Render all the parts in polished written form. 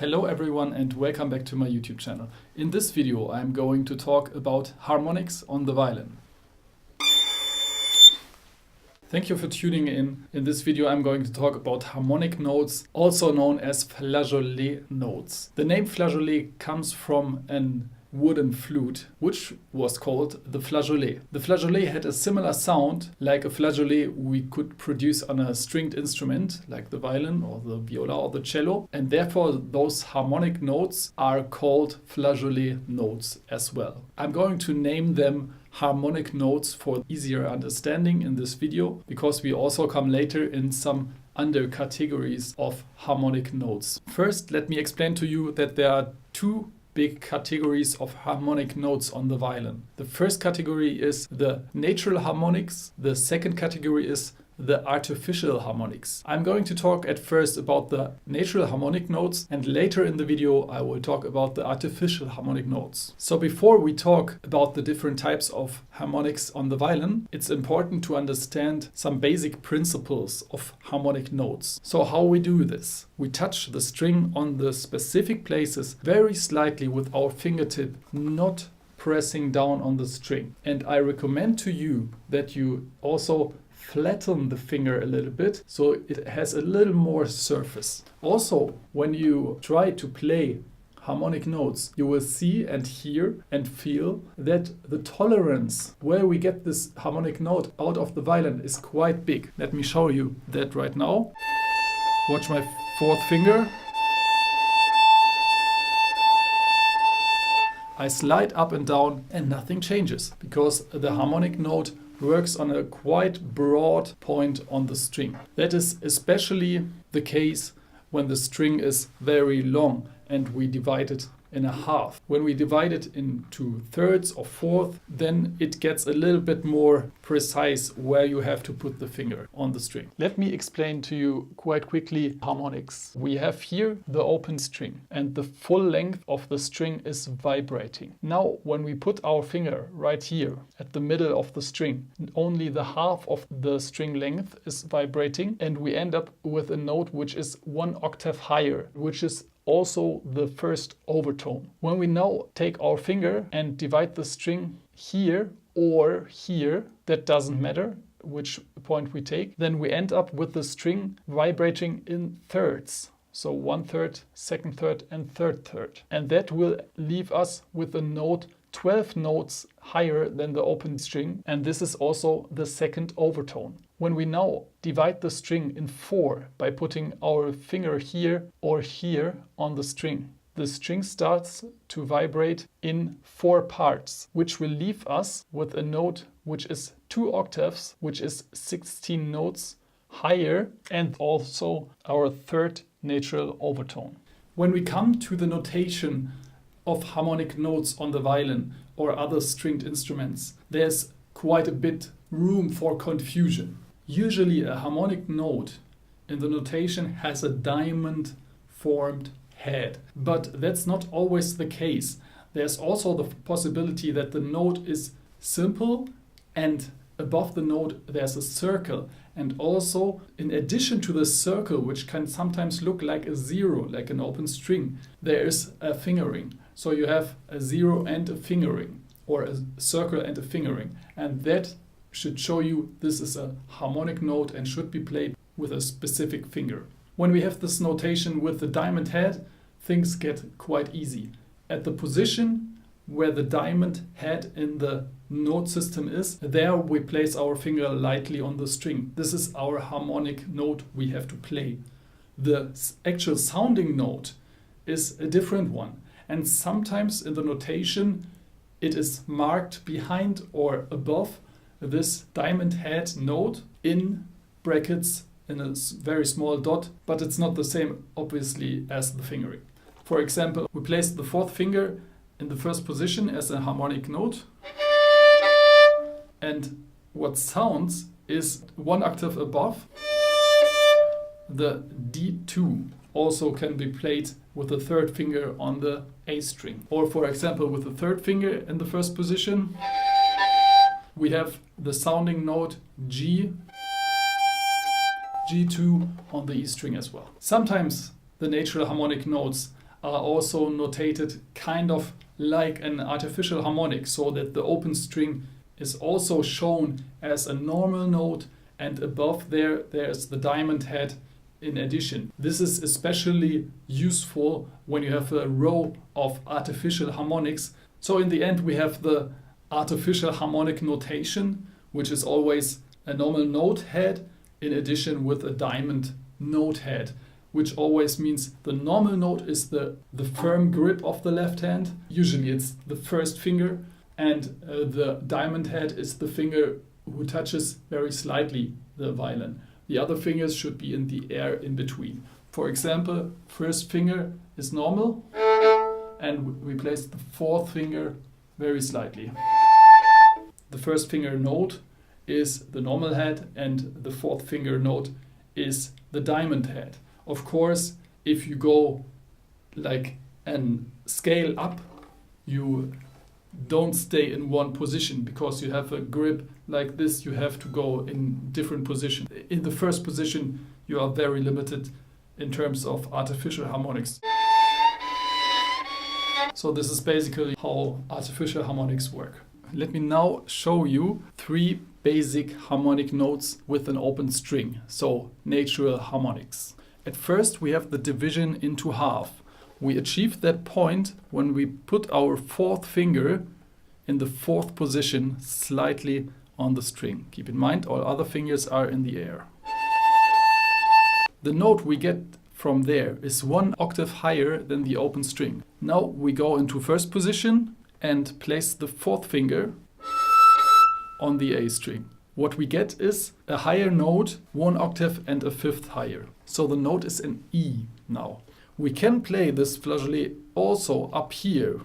Hello everyone and welcome back to my YouTube channel. In this video I'm going to talk about harmonics on the violin. Thank you for tuning in. In this video I'm going to talk about harmonic notes, also known as flageolet notes. The name flageolet comes from an wooden flute, which was called the flageolet. The flageolet had a similar sound like a flageolet we could produce on a stringed instrument like the violin or the viola or the cello, and therefore those harmonic notes are called flageolet notes as well. I'm going to name them harmonic notes for easier understanding in this video, because we also come later in some under categories of harmonic notes. First, let me explain to you that there are two big categories of harmonic notes on the violin. The first category is the natural harmonics. The second category is the artificial harmonics. I'm going to talk at first about the natural harmonic notes, and later in the video I will talk about the artificial harmonic notes. So before we talk about the different types of harmonics on the violin, it's important to understand some basic principles of harmonic notes. So how we do this? We touch the string on the specific places very slightly with our fingertip, not pressing down on the string. And I recommend to you that you also flatten the finger a little bit so it has a little more surface. Also, when you try to play harmonic notes, you will see and hear and feel that the tolerance where we get this harmonic note out of the violin is quite big. Let me show you that right now. Watch my fourth finger. I slide up and down and nothing changes, because the harmonic note works on a quite broad point on the string. That is especially the case when the string is very long and we divide it in a half. When we divide it into thirds or fourths, then it gets a little bit more precise where you have to put the finger on the string. Let me explain to you quite quickly harmonics. We have here the open string and the full length of the string is vibrating. Now when we put our finger right here at the middle of the string, only the half of the string length is vibrating, and we end up with a note which is one octave higher, which is also the first overtone. When we now take our finger and divide the string here or here, that doesn't matter which point we take, then we end up with the string vibrating in thirds. So 1/3, 2/3 and 3/3. And that will leave us with a note 12 notes higher than the open string, and this is also the second overtone. When we now divide the string in 4 by putting our finger here or here on the string starts to vibrate in 4 parts, which will leave us with a note which is 2 octaves, which is 16 notes higher, and also our third natural overtone. When we come to the notation of harmonic notes on the violin or other stringed instruments, there's quite a bit room for confusion. Usually a harmonic note in the notation has a diamond formed head, but that's not always the case. There's also the possibility that the note is simple and above the note there's a circle, and also in addition to the circle, which can sometimes look like a zero, like an open string, there is a fingering. So you have a zero and a fingering, or a circle and a fingering, and that should show you this is a harmonic note and should be played with a specific finger. When we have this notation with the diamond head, things get quite easy. At the position where the diamond head in the note system is, there we place our finger lightly on the string. This is our harmonic note we have to play. The actual sounding note is a different one, and sometimes in the notation it is marked behind or above this diamond head note in brackets in a very small dot, but it's not the same obviously as the fingering. For example, we place the fourth finger in the first position as a harmonic note, and what sounds is 1 octave above. The D2 also can be played with the third finger on the A string, or for example with the third finger in the first position we have the sounding note G, G2 on the E string as well. Sometimes the natural harmonic notes are also notated kind of like an artificial harmonic, so that the open string is also shown as a normal note, and above there's the diamond head in addition. This is especially useful when you have a row of artificial harmonics. So in the end we have the artificial harmonic notation, which is always a normal note head in addition with a diamond note head, which always means the normal note is the firm grip of the left hand. Usually it's the first finger, and the diamond head is the finger who touches very slightly the violin. The other fingers should be in the air in between. For example, first finger is normal, and we place the fourth finger very slightly. The first finger note is the normal head, and the fourth finger note is the diamond head. Of course, if you go like an scale up, you don't stay in one position, because you have a grip like this. You have to go in different positions. In the first position, you are very limited in terms of artificial harmonics. So this is basically how artificial harmonics work. Let me now show you 3 basic harmonic notes with an open string, so natural harmonics. At first we have the division into half. We achieve that point when we put our fourth finger in the fourth position slightly on the string. Keep in mind, all other fingers are in the air. The note we get from there is 1 octave higher than the open string. Now we go into first position and place the fourth finger on the A string. What we get is a higher note, 1 octave and a fifth higher. So the note is in E now. We can play this flageolet also up here.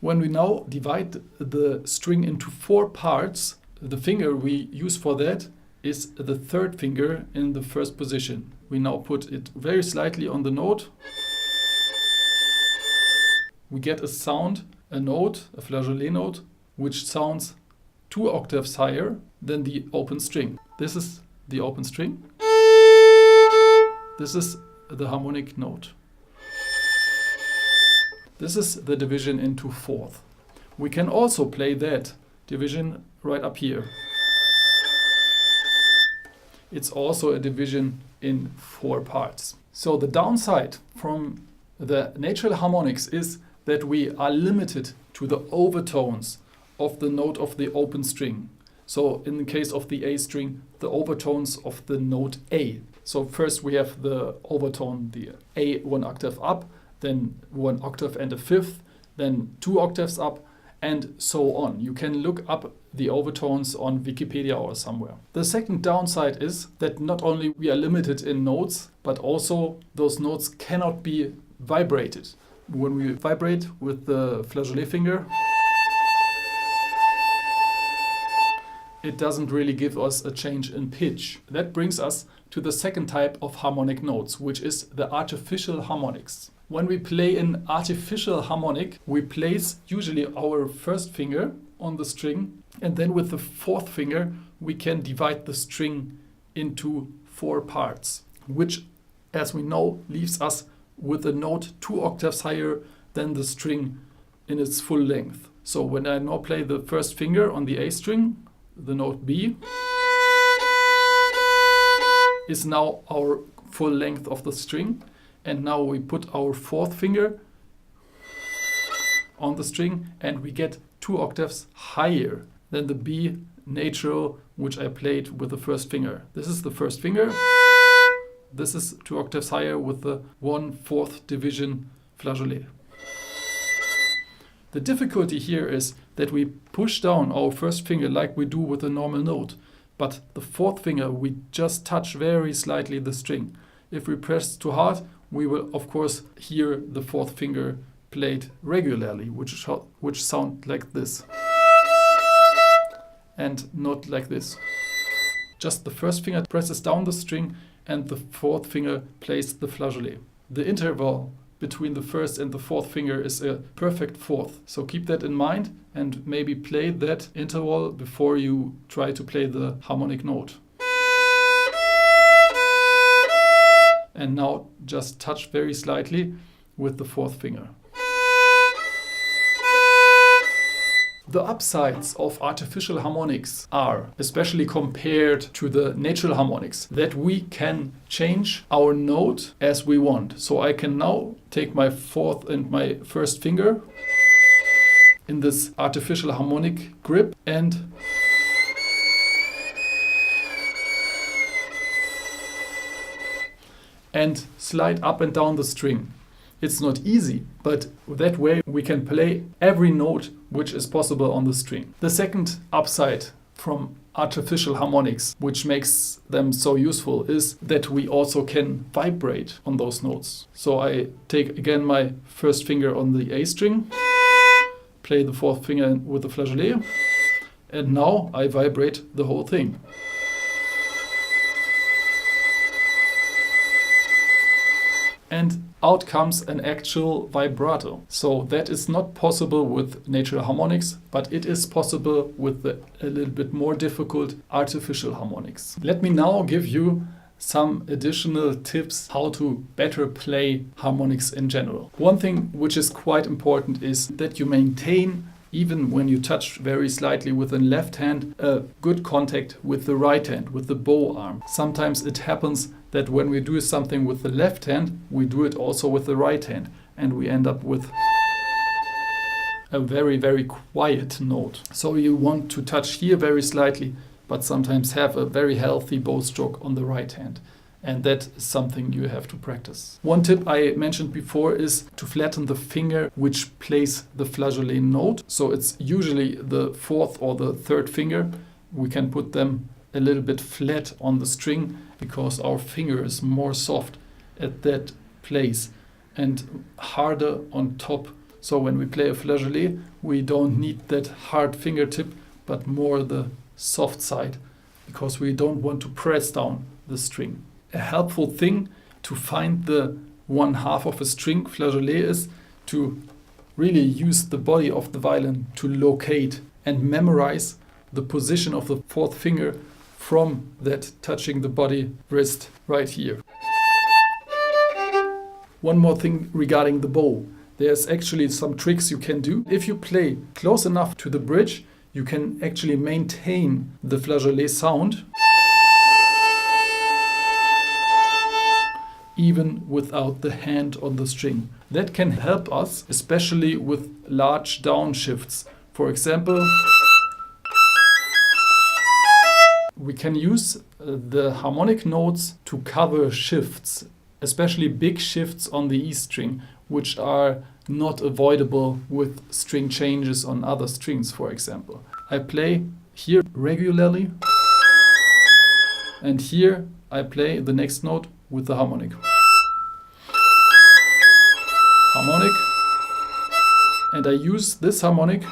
When we now divide the string into 4 parts, the finger we use for that is the third finger in the first position. We now put it very slightly on the note. We get a sound, a note, a flageolet note, which sounds 2 octaves higher than the open string. This is the open string. This is the harmonic note. This is the division into fourth. We can also play that division right up here. It's also a division in 4 parts. So the downside from the natural harmonics is that we are limited to the overtones of the note of the open string. So in the case of the A string, the overtones of the note A. So first we have the overtone, the A 1 octave up, then 1 octave and a fifth, then 2 octaves up, and so on. You can look up the overtones on Wikipedia or somewhere. The second downside is that not only we are limited in notes, but also those notes cannot be vibrated. When we vibrate with the flageolet finger, it doesn't really give us a change in pitch. That brings us to the second type of harmonic notes, which is the artificial harmonics. When we play an artificial harmonic, we place usually our first finger on the string, and then with the fourth finger we can divide the string into 4 parts, which, as we know, leaves us with a note 2 octaves higher than the string in its full length. So when I now play the first finger on the A string, the note B is now our full length of the string, and now we put our fourth finger on the string and we get 2 octaves higher than the B natural, which I played with the first finger. This is the first finger. This is 2 octaves higher with the 1/4 division flageolet. The difficulty here is that we push down our first finger like we do with a normal note, but the fourth finger we just touch very slightly the string. If we press too hard, we will of course hear the fourth finger played regularly, which sound like this and not like this. Just the first finger presses down the string and the fourth finger plays the flageolet. The interval between the first and the fourth finger is a perfect fourth. So keep that in mind and maybe play that interval before you try to play the harmonic note. and now just touch very slightly with the fourth finger. The upsides of artificial harmonics are, especially compared to the natural harmonics, that we can change our note as we want. So I can now take my fourth and my first finger in this artificial harmonic grip and slide up and down the string. It's not easy, but that way we can play every note which is possible on the string. The second upside from artificial harmonics, which makes them so useful, is that we also can vibrate on those notes. So I take again my first finger on the A string, play the fourth finger with the flageolet, and now I vibrate the whole thing. And out comes an actual vibrato. So that is not possible with natural harmonics, but it is possible with the a little bit more difficult artificial harmonics. Let me now give you some additional tips how to better play harmonics in general. One thing which is quite important is that you maintain, even when you touch very slightly with the left hand, a good contact with the right hand, with the bow arm. Sometimes it happens that when we do something with the left hand, we do it also with the right hand, and we end up with a very, very quiet note. So you want to touch here very slightly, but sometimes have a very healthy bow stroke on the right hand. And that is something you have to practice. One tip I mentioned before is to flatten the finger which plays the flageolet note. So it's usually the fourth or the third finger. We can put them a little bit flat on the string because our finger is more soft at that place and harder on top. So when we play a flageolet, we don't need that hard fingertip, but more the soft side, because we don't want to press down the string. A helpful thing to find the one half of a string flageolet is to really use the body of the violin to locate and memorize the position of the fourth finger from that touching the body wrist right here. One more thing regarding the bow. There's actually some tricks you can do. If you play close enough to the bridge, you can actually maintain the flageolet sound even without the hand on the string. That can help us, especially with large downshifts. For example, we can use the harmonic notes to cover shifts, especially big shifts on the E string, which are not avoidable with string changes on other strings, for example. I play here regularly, and here I play the next note with the harmonic. Harmonic, and I use this harmonic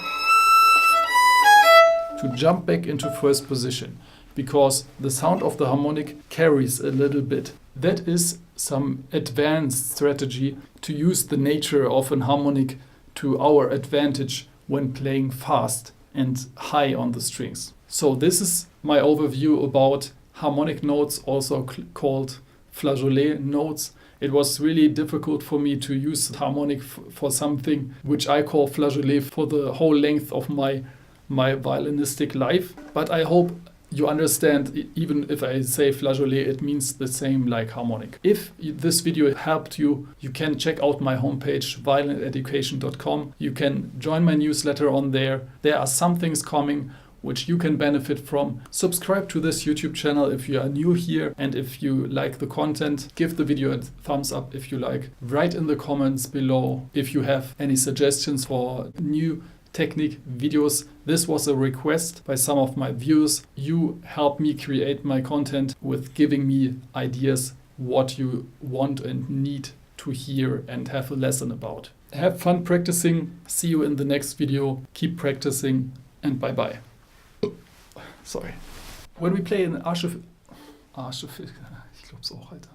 to jump back into first position, because the sound of the harmonic carries a little bit. That is some advanced strategy to use the nature of an harmonic to our advantage when playing fast and high on the strings. So this is my overview about harmonic notes, also called flageolet notes. It was really difficult for me to use harmonic for something which I call flageolet for the whole length of my violinistic life. But I hope you understand, even if I say flageolet, it means the same like harmonic. If this video helped you, you can check out my homepage, violin-education.com. You can join my newsletter on there. There are some things coming which you can benefit from. Subscribe to this YouTube channel if you are new here, and if you like the content, give the video a thumbs up if you like. Write in the comments below if you have any suggestions for new technique videos. This was a request by some of my viewers. You help me create my content with giving me ideas what you want and need to hear and have a lesson about. Have fun practicing. See you in the next video. Keep practicing, and bye bye. Sorry. When we play an Arche... Ich glaub's auch, Alter.